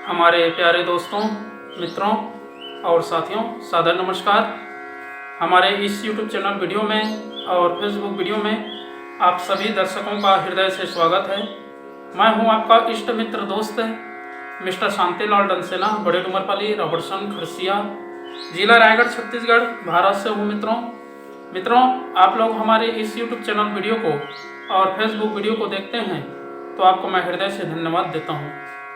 हमारे प्यारे दोस्तों, मित्रों और साथियों, सादर नमस्कार। हमारे इस YouTube चैनल वीडियो में और फेसबुक वीडियो में आप सभी दर्शकों का हृदय से स्वागत है। मैं हूं आपका इष्ट मित्र दोस्त मिस्टर शांतिलाल डंसेना, बड़े डुमरपाली, रबड़सन, खरसिया, जिला रायगढ़, छत्तीसगढ़, भारत से हूँ। मित्रों, आप लोग हमारे इस YouTube चैनल वीडियो को और फेसबुक वीडियो को देखते हैं तो आपको मैं हृदय से धन्यवाद देता हूँ।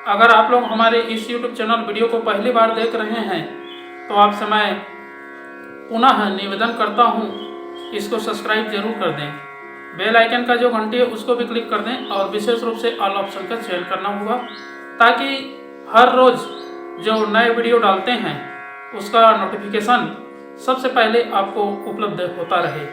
अगर आप लोग हमारे इस YouTube चैनल वीडियो को पहली बार देख रहे हैं तो आपसे मैं पुनः निवेदन करता हूँ, इसको सब्सक्राइब जरूर कर दें। बेल आइकन का जो घंटी है उसको भी क्लिक कर दें और विशेष रूप से ऑल ऑप्शन का चयन करना होगा, ताकि हर रोज़ जो नए वीडियो डालते हैं उसका नोटिफिकेशन सबसे पहले आपको उपलब्ध होता रहे।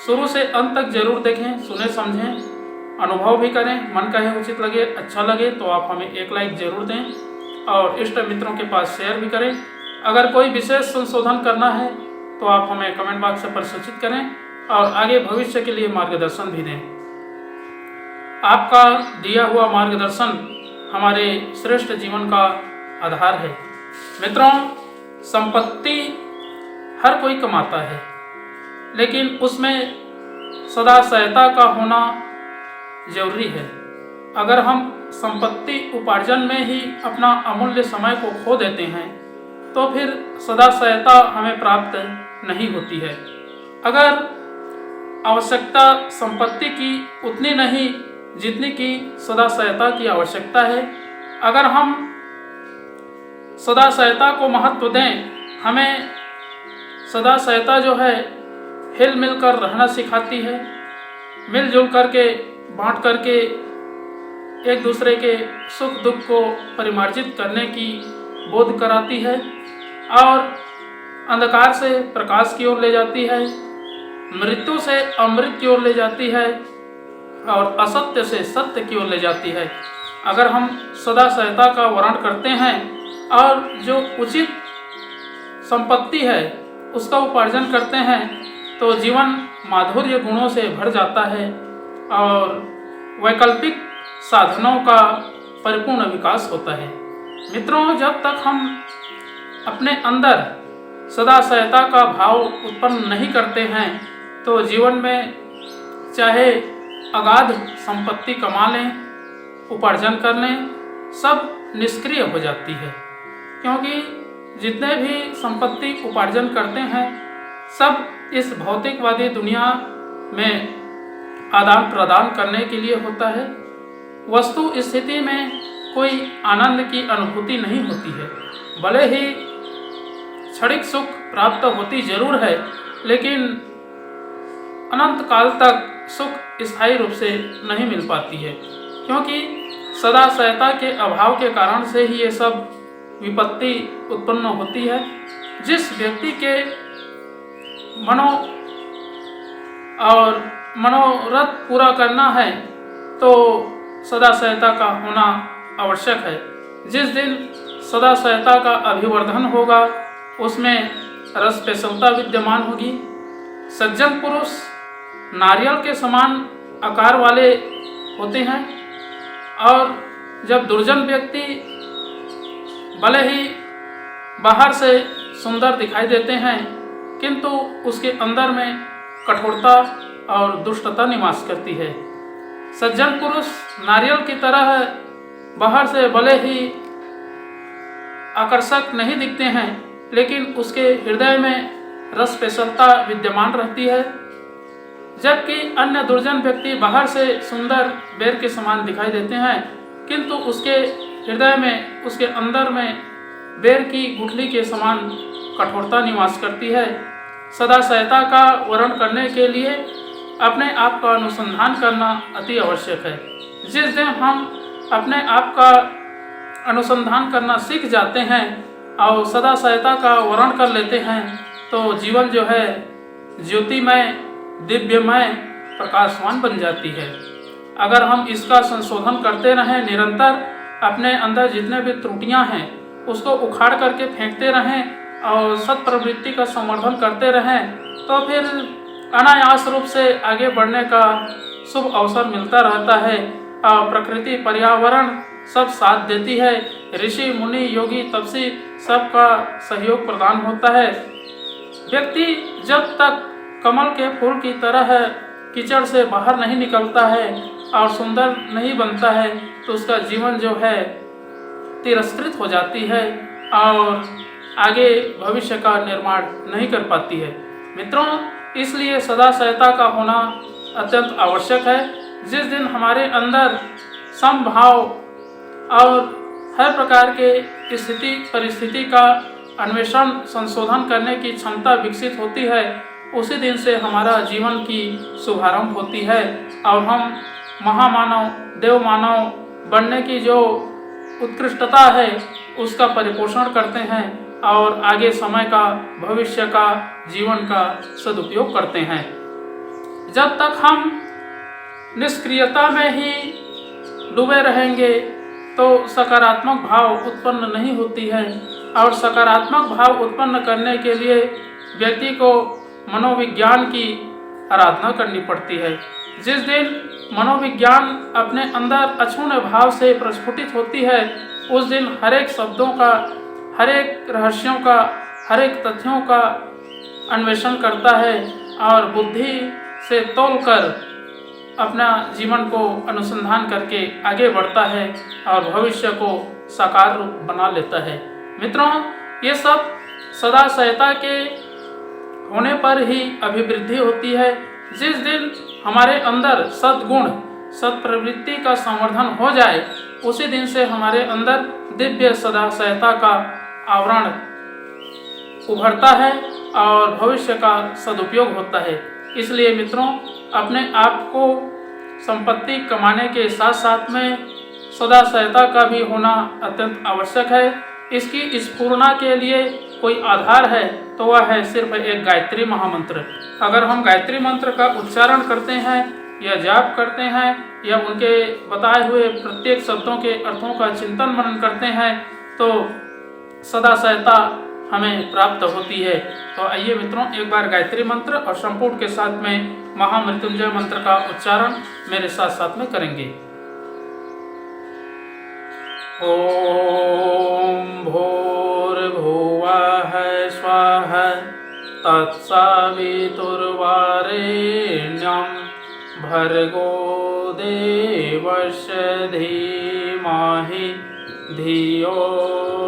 शुरू से अंत तक जरूर देखें, सुने समझें, अनुभव भी करें। मन कहे उचित लगे, अच्छा लगे तो आप हमें एक लाइक जरूर दें और इष्ट मित्रों के पास शेयर भी करें। अगर कोई विशेष संशोधन करना है तो आप हमें कमेंट बॉक्स पर सूचित करें और आगे भविष्य के लिए मार्गदर्शन भी दें। आपका दिया हुआ मार्गदर्शन हमारे श्रेष्ठ जीवन का आधार है। मित्रों, संपत्ति हर कोई कमाता है, लेकिन उसमें सदा सहायता का होना जरूरी है। अगर हम संपत्ति उपार्जन में ही अपना अमूल्य समय को खो देते हैं तो फिर सदा सहायता हमें प्राप्त नहीं होती है। अगर आवश्यकता संपत्ति की उतनी नहीं जितनी कि सदा सहायता की आवश्यकता है, अगर हम सदा सहायता को महत्व दें, हमें सदा सहायता जो है हिल मिल कर रहना सिखाती है, मिलजुल करके बांट करके एक दूसरे के सुख दुख को परिमार्जित करने की बोध कराती है और अंधकार से प्रकाश की ओर ले जाती है, मृत्यु से अमृत की ओर ले जाती है और असत्य से सत्य की ओर ले जाती है। अगर हम सदा सहायता का वर्ण करते हैं और जो उचित संपत्ति है उसका उपार्जन करते हैं तो जीवन माधुर्य गुणों से भर जाता है और वैकल्पिक साधनों का परिपूर्ण विकास होता है। मित्रों, जब तक हम अपने अंदर सदा सहायता का भाव उत्पन्न नहीं करते हैं तो जीवन में चाहे अगाध संपत्ति कमा लें, उपार्जन कर लें, सब निष्क्रिय हो जाती है। क्योंकि जितने भी संपत्ति उपार्जन करते हैं सब इस भौतिकवादी दुनिया में आदान प्रदान करने के लिए होता है। वस्तु स्थिति में कोई आनंद की अनुभूति नहीं होती है। भले ही क्षणिक सुख प्राप्त होती जरूर है, लेकिन अनंत काल तक सुख स्थायी रूप से नहीं मिल पाती है, क्योंकि सदा सहायता के अभाव के कारण से ही ये सब विपत्ति उत्पन्न होती है। जिस व्यक्ति के मनोरथ पूरा करना है तो सदा सहायता का होना आवश्यक है। जिस दिन सदा सहायता का अभिवर्धन होगा उसमें रस पेशलता विद्यमान होगी। सज्जन पुरुष नारियल के समान आकार वाले होते हैं और जब दुर्जन व्यक्ति भले ही बाहर से सुंदर दिखाई देते हैं किंतु उसके अंदर में कठोरता और दुष्टता निवास करती है। सज्जन पुरुष नारियल की तरह बाहर से भले ही आकर्षक नहीं दिखते हैं, लेकिन उसके हृदय में रस पेशलता विद्यमान रहती है। जबकि अन्य दुर्जन व्यक्ति बाहर से सुंदर बेर के समान दिखाई देते हैं किंतु उसके हृदय में, उसके अंदर में बेर की गुठली के समान कठोरता निवास करती है। सदा सहायता का वर्ण करने के लिए अपने आप का अनुसंधान करना अति आवश्यक है। जिस दिन हम अपने आप का अनुसंधान करना सीख जाते हैं और सदा सहायता का वर्ण कर लेते हैं तो जीवन जो है ज्योतिमय, दिव्यमय, प्रकाशवान बन जाती है। अगर हम इसका संशोधन करते रहें, निरंतर अपने अंदर जितने भी त्रुटियां हैं उसको उखाड़ करके फेंकते रहें और सत प्रवृत्ति का संवर्धन करते रहें तो फिर अनायास रूप से आगे बढ़ने का शुभ अवसर मिलता रहता है और प्रकृति, पर्यावरण सब साथ देती है। ऋषि मुनि योगी तपसी सबका सहयोग प्रदान होता है। व्यक्ति जब तक कमल के फूल की तरह कीचड़ से बाहर नहीं निकलता है और सुंदर नहीं बनता है तो उसका जीवन जो है तिरस्कृत हो जाती है और आगे भविष्य का निर्माण नहीं कर पाती है। मित्रों, इसलिए सदा सहायता का होना अत्यंत आवश्यक है। जिस दिन हमारे अंदर समभाव और हर प्रकार के स्थिति परिस्थिति का अन्वेषण संशोधन करने की क्षमता विकसित होती है, उसी दिन से हमारा जीवन की शुभारंभ होती है और हम महामानव देव मानव बनने की जो उत्कृष्टता है उसका परिपोषण करते हैं और आगे समय का भविष्य का जीवन का सदुपयोग करते हैं। जब तक हम निष्क्रियता में ही डूबे रहेंगे तो सकारात्मक भाव उत्पन्न नहीं होती है और सकारात्मक भाव उत्पन्न करने के लिए व्यक्ति को मनोविज्ञान की आराधना करनी पड़ती है। जिस दिन मनोविज्ञान अपने अंदर अक्षुण्ण भाव से प्रस्फुटित होती है, उस दिन हर एक शब्दों का, हर एक रहस्यों का, हर एक तथ्यों का अन्वेषण करता है और बुद्धि से तोलकर अपना जीवन को अनुसंधान करके आगे बढ़ता है और भविष्य को साकार रूप बना लेता है। मित्रों, ये सब सदा सहायता के होने पर ही अभिवृद्धि होती है। जिस दिन हमारे अंदर सद्गुण सत्प्रवृत्ति का संवर्धन हो जाए, उसी दिन से हमारे अंदर दिव्य सदा सहायता का आवरण उभरता है और भविष्य का सदुपयोग होता है। इसलिए मित्रों, अपने आप को संपत्ति कमाने के साथ साथ में सदा सहायता का भी होना अत्यंत आवश्यक है। इसकी स्फूर्णा के लिए कोई आधार है तो वह है सिर्फ एक गायत्री महामंत्र। अगर हम गायत्री मंत्र का उच्चारण करते हैं या जाप करते हैं या उनके बताए हुए प्रत्येक शब्दों के अर्थों का चिंतन मनन करते हैं तो सदा सहायता हमें प्राप्त होती है। तो आइए मित्रों, एक बार गायत्री मंत्र और संपूर्ण के साथ में महामृत्युंजय मंत्र का उच्चारण मेरे साथ साथ में करेंगे। ओम भूर्भुवः स्वः तत्सवितुर्वरेण्यं भर्गो देवस्य धीमहि धियो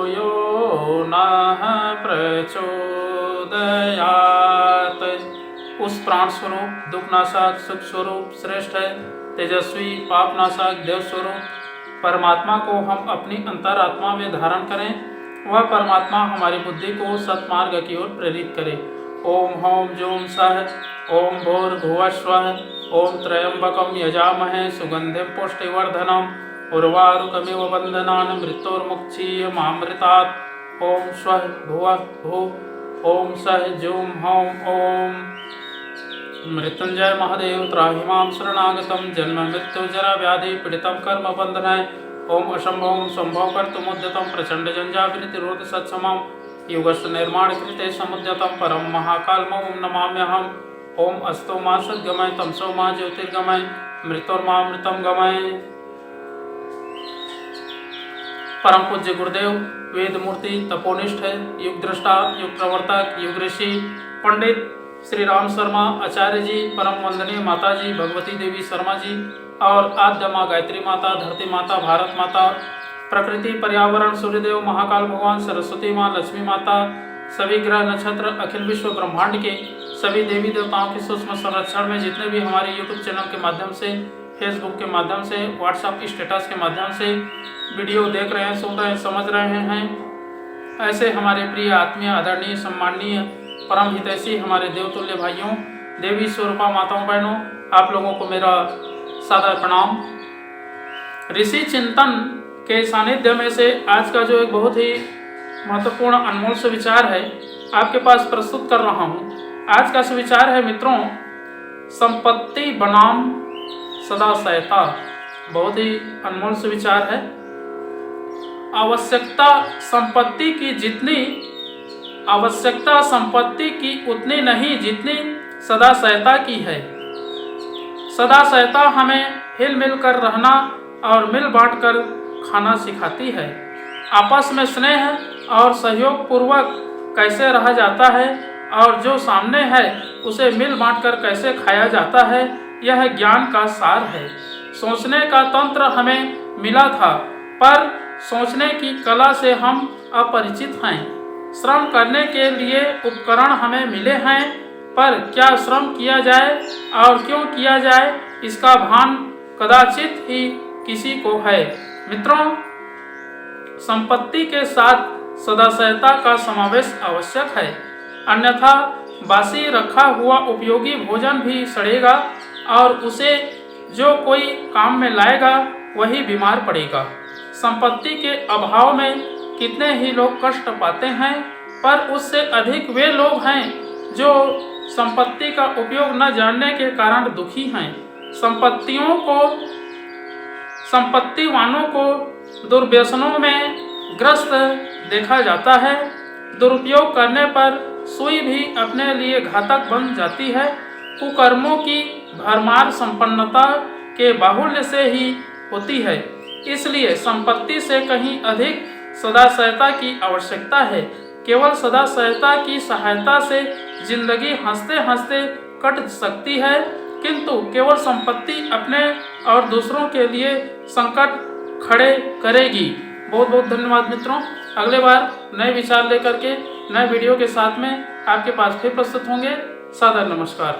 यो नः प्रचोदयात्। उस प्राण स्वरूप दुखनाशक सुख स्वरूप श्रेष्ठ तेजस्वी पापनाशक देव स्वरूप परमात्मा को हम अपनी अंतरात्मा में धारण करें। वह परमात्मा हमारी बुद्धि को सत्मार्ग की ओर प्रेरित करे। ओम हौम जूम सह ओम भूर्भुवः स्वः ओम त्र्यंबकं यजामहे सुगंधिं पुष्टिवर्धनम् उर्वारुकमिव बन्धनान् मृत्योर्मुक्षीयमामृतात्। ओम स्वः भुवः भुव ओम सह जूम हौम ओम। मृत्युंजय महादेव त्राहि मां शरणागतं जन्म मृत्यु जरा व्याधि पीड़ितं कर्म बंधनाय। ओम असंभवं संभव कर्तुमुद्यतं प्रचंड जंजाविनितिरोध सत्समं युगस्य निर्माण कृते समुद्यतं परम महाकालमं नमाम्यहम्। ओम अस्तो मा सद्गमय तमसो मा ज्योतिर्गमय मृत्योर्मामृतं गमय। परम पूज्य गुरुदेव वेद मूर्ति तपोनिष्ठ युग दृष्टा युग प्रवर्तक युग ऋषि पंडित श्री राम शर्मा आचार्य जी, परम वंदनीय माता जी भगवती देवी शर्मा जी और आद्य माँ गायत्री माता, धरती माता, भारत माता, प्रकृति पर्यावरण सूर्यदेव, महाकाल भगवान, सरस्वती माँ, लक्ष्मी माता, सभी ग्रह नक्षत्र, अखिल विश्व ब्रह्मांड के सभी देवी देवताओं के सूक्ष्म संरक्षण में जितने भी हमारे यूट्यूब चैनल के माध्यम से, फेसबुक के माध्यम से, व्हाट्सएप स्टेटस के माध्यम से वीडियो देख रहे हैं, सुन रहे हैं, समझ रहे हैं, ऐसे हमारे प्रिय आत्मीय आदरणीय सम्माननीय परम हितैषी हमारे देवतुल्य भाइयों, देवी स्वरूपा माताओं बहनों, आप लोगों को मेरा सादर प्रणाम। ऋषि चिंतन के सानिध्य में से आज का जो एक बहुत ही महत्वपूर्ण अनमोल से विचार है आपके पास प्रस्तुत कर रहा हूँ। आज का विचार है मित्रों, संपत्ति बनाम सदा सहायता। बहुत ही अनमोल से विचार है। आवश्यकता संपत्ति की उतनी नहीं जितनी सदा सहायता की है। सदा सहायता हमें हिल मिल कर रहना और मिल बांट कर खाना सिखाती है। आपस में स्नेह और सहयोग पूर्वक कैसे रहा जाता है और जो सामने है उसे मिल बांट कर कैसे खाया जाता है, यह ज्ञान का सार है। सोचने का तंत्र हमें मिला था, पर सोचने की कला से हम अपरिचित हैं। श्रम करने के लिए उपकरण हमें मिले हैं, पर क्या श्रम किया जाए और क्यों किया जाए, इसका भान कदाचित ही किसी को है। मित्रों, संपत्ति के साथ सदाशयता का समावेश आवश्यक है, अन्यथा बासी रखा हुआ उपयोगी भोजन भी सड़ेगा और उसे जो कोई काम में लाएगा वही बीमार पड़ेगा। संपत्ति के अभाव में कितने ही लोग कष्ट पाते हैं, पर उससे अधिक वे लोग हैं जो संपत्ति का उपयोग न जानने के कारण दुखी हैं। संपत्तिवानों को दुर्व्यसनों में ग्रस्त देखा जाता है। दुरुपयोग करने पर सुई भी अपने लिए घातक बन जाती है। कुकर्मों की भरमार संपन्नता के बाहुल्य से ही होती है। इसलिए संपत्ति से कहीं अधिक सदाशयता की आवश्यकता है। केवल सदाशयता की सहायता से जिंदगी हंसते हंसते कट सकती है, किंतु केवल संपत्ति अपने और दूसरों के लिए संकट खड़े करेगी। बहुत बहुत धन्यवाद मित्रों। अगले बार नए विचार लेकर के नए वीडियो के साथ में आपके पास फिर प्रस्तुत होंगे। सादर नमस्कार।